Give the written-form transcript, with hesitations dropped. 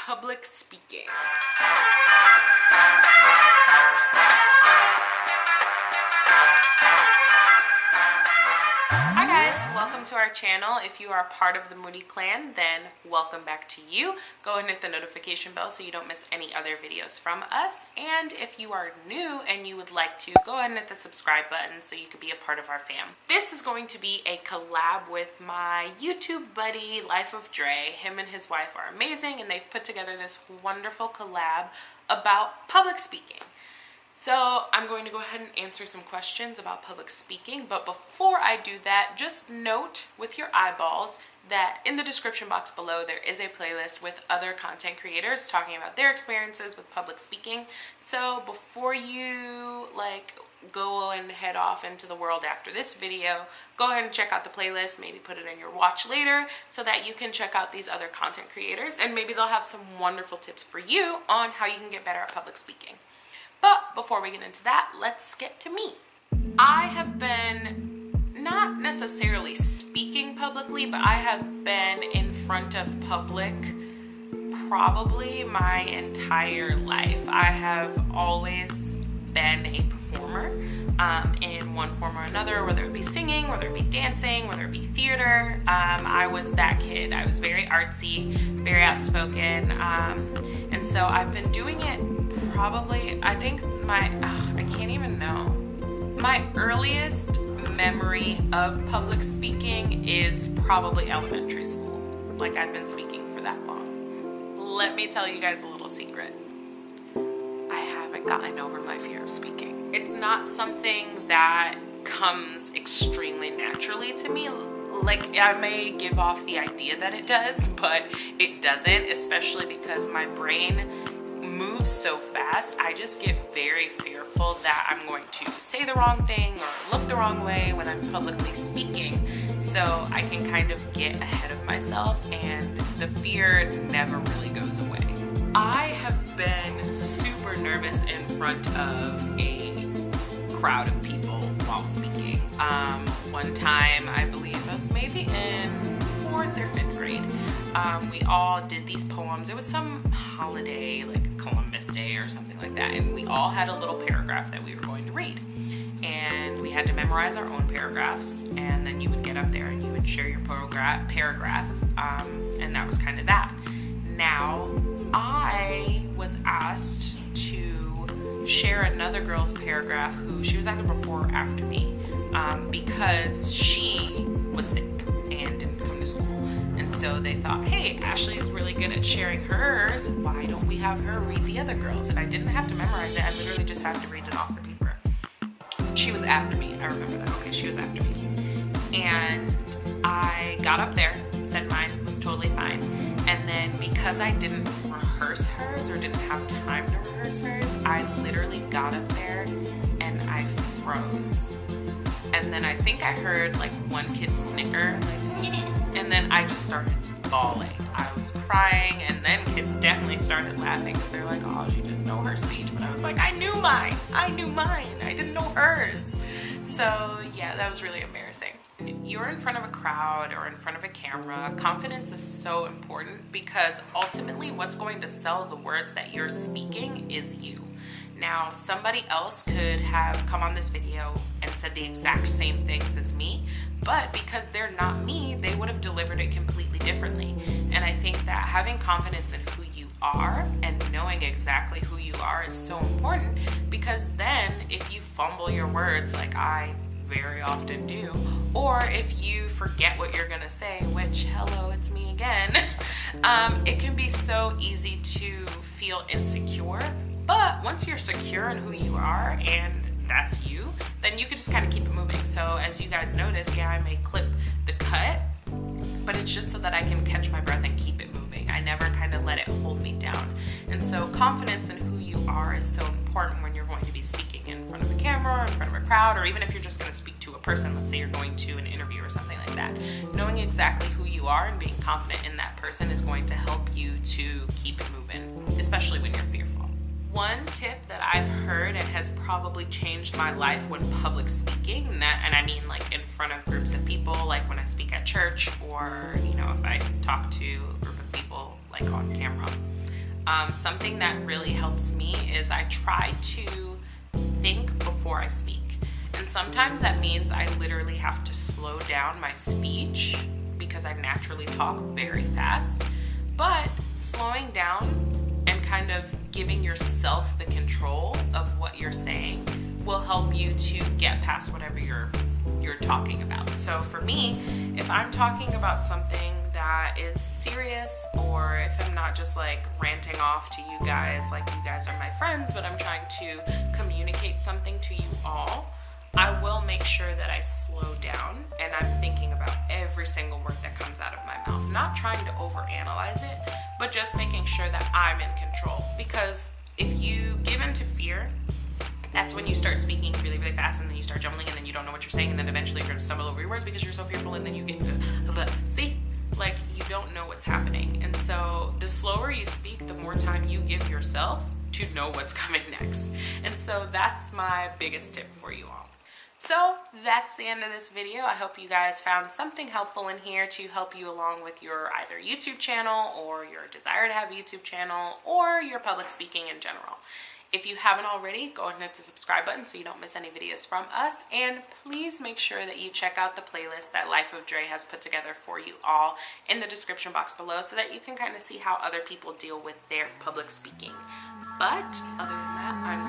public speaking. Hi guys, welcome to our channel. If you are a part of the MOODie Clan, then welcome back to you. Go ahead and hit the notification bell so you don't miss any other videos from us. And if you are new and you would like to, go ahead and hit the subscribe button so you can be a part of our fam. This is going to be a collab with my YouTube buddy, Life of Dre. Him and his wife are amazing and they've put together this wonderful collab about public speaking. So I'm going to go ahead and answer some questions about public speaking, but before I do that, just note with your eyeballs that in the description box below there is a playlist with other content creators talking about their experiences with public speaking. So before you go and head off into the world after this video, go ahead and check out the playlist, maybe put it in your watch later so that you can check out these other content creators and maybe they'll have some wonderful tips for you on how you can get better at public speaking. But before we get into that, let's get to me. I have been not necessarily speaking publicly, but I have been in front of public probably my entire life. I have always been a performer in one form or another, whether it be singing, whether it be dancing, whether it be theater. I was that kid. I was very artsy, very outspoken, and so I've been doing it probably, I think I can't even know. My earliest memory of public speaking is probably elementary school. Like, I've been speaking for that long. Let me tell you guys a little secret. I haven't gotten over my fear of speaking. It's not something that comes extremely naturally to me. Like, I may give off the idea that it does, but it doesn't, especially because my brain moves so fast. I just get very fearful that I'm going to say the wrong thing or look the wrong way when I'm publicly speaking. So I can kind of get ahead of myself and the fear never really goes away. I have been super nervous in front of a crowd of people while speaking. One time, I believe I was maybe in 4th or 5th grade, we all did these poems. It was some holiday, like Columbus Day or something like that, and we all had a little paragraph that we were going to read. And we had to memorize our own paragraphs, and then you would get up there and you would share your paragraph, and that was kind of that. Now, I was asked to share another girl's paragraph she was either before or after me, because she was sick and didn't come to school. And so they thought, hey, Ashley's really good at sharing hers. Why don't we have her read the other girls? And I didn't have to memorize it. I literally just had to read it off the paper. She was after me. I remember that. Okay, she was after me. And I got up there, said mine was totally fine. And then because I didn't rehearse hers or didn't have time to rehearse hers, I literally got up there and I froze. And then I think I heard like one kid snicker, and then I just started bawling. I was crying, and then kids definitely started laughing because they're like, oh, she didn't know her speech. But I was like, I knew mine. I didn't know hers. So yeah, that was really embarrassing. You're in front of a crowd or in front of a camera. Confidence is so important because ultimately what's going to sell the words that you're speaking is you. Now, somebody else could have come on this video and said the exact same things as me, but because they're not me, they would have delivered it completely differently. And I think that having confidence in who you are and knowing exactly who you are is so important, because then if you fumble your words like I very often do, or if you forget what you're gonna say, which, hello, it's me again, it can be so easy to feel insecure. But once you're secure in who you are and that's you, then you can just kind of keep it moving. So as you guys notice, yeah, I may clip the cut, but it's just so that I can catch my breath and keep it moving. I never kind of let it hold me down. And so confidence in who you are is so important when you're going to be speaking in front of a camera or in front of a crowd, or even if you're just going to speak to a person, let's say you're going to an interview or something like that. Knowing exactly who you are and being confident in that person is going to help you to keep it moving, especially when you're fearful. One tip that I've heard and has probably changed my life when public speaking, and I mean like in front of groups of people, like when I speak at church, or if I talk to a group of people like on camera, Something that really helps me is I try to think before I speak. And sometimes that means I literally have to slow down my speech because I naturally talk very fast. But slowing down and kind of giving yourself the control of what you're saying will help you to get past whatever you're talking about. So for me, if I'm talking about something that is serious, or if I'm not just like ranting off to you guys like you guys are my friends, but I'm trying to communicate something to you all, I will make sure that I slow down and I'm thinking about every single word that comes out of my mouth. Not trying to overanalyze it, but just making sure that I'm in control. Because if you give in to fear, that's when you start speaking really, really fast, and then you start jumbling, and then you don't know what you're saying, and then eventually you're going to stumble over your words because you're so fearful, and then you get, see? Like, you don't know what's happening. And so the slower you speak, the more time you give yourself to know what's coming next. And so that's my biggest tip for you all. So that's the end of this video. I hope you guys found something helpful in here to help you along with your either YouTube channel or your desire to have a YouTube channel or your public speaking in general. If you haven't already, go ahead and hit the subscribe button so you don't miss any videos from us. And please make sure that you check out the playlist that Life of Dre has put together for you all in the description box below so that you can kind of see how other people deal with their public speaking. But other than that, I'm